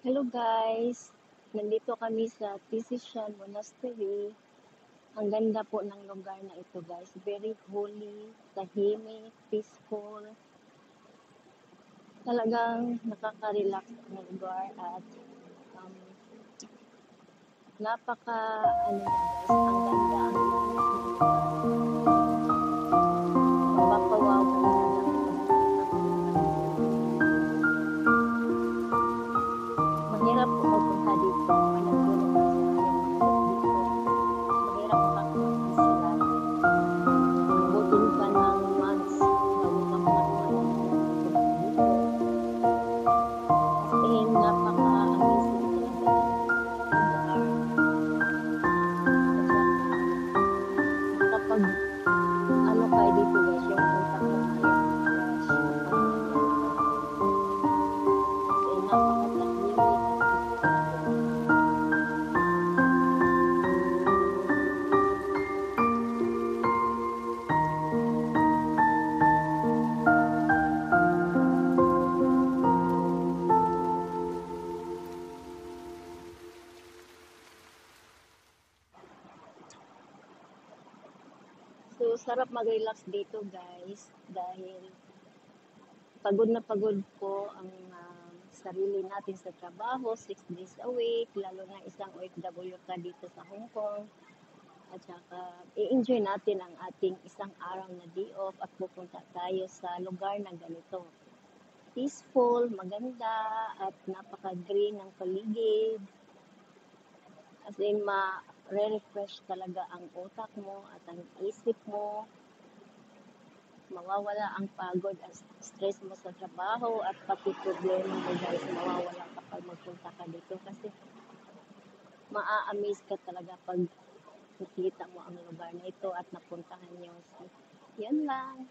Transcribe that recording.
Hello guys! Nandito kami sa Tizishan Monastery. Ang ganda po ng lugar na ito guys. Very holy, tahimik, peaceful. Talagang nakaka-relax na lugar at um, napaka ano niya guys, ang ganda, ang linis ng lugar. Mapapawaw ka talaga kapag pumunta ka sa mahirap po magpunta dito. May nagtulong nga sa amin umakyat dito. Mahirap makapag-isla. Abutin ka ng months bago ka makapag-isla papunta dito. As in, napaka-amazing talaga ng lugar. At saka, kapag ano kayo dito guys, yung utak mo ay refresh kapag nandiyan ka dito. As in, napaka-tahimik at peaceful ng lugar. So, sarap mag-relax dito guys dahil pagod na pagod po ang sarili natin sa trabaho, 6 days a week, lalo na isang OFW ka dito sa Hong Kong. At saka, i-enjoy natin ang ating isang araw na day off at pupunta tayo sa lugar na ganito. Peaceful, maganda, at napaka-green ng paligid. As in, ma-refresh talaga ang utak mo at ang isip mo. Mawawala ang pagod at stress mo sa trabaho at pati problema mo guys, mawawala kapag magpunta ka dito kasi maa-amaze ka talaga pag nakita mo ang lugar na ito at napuntahan niyo. So, yan lang.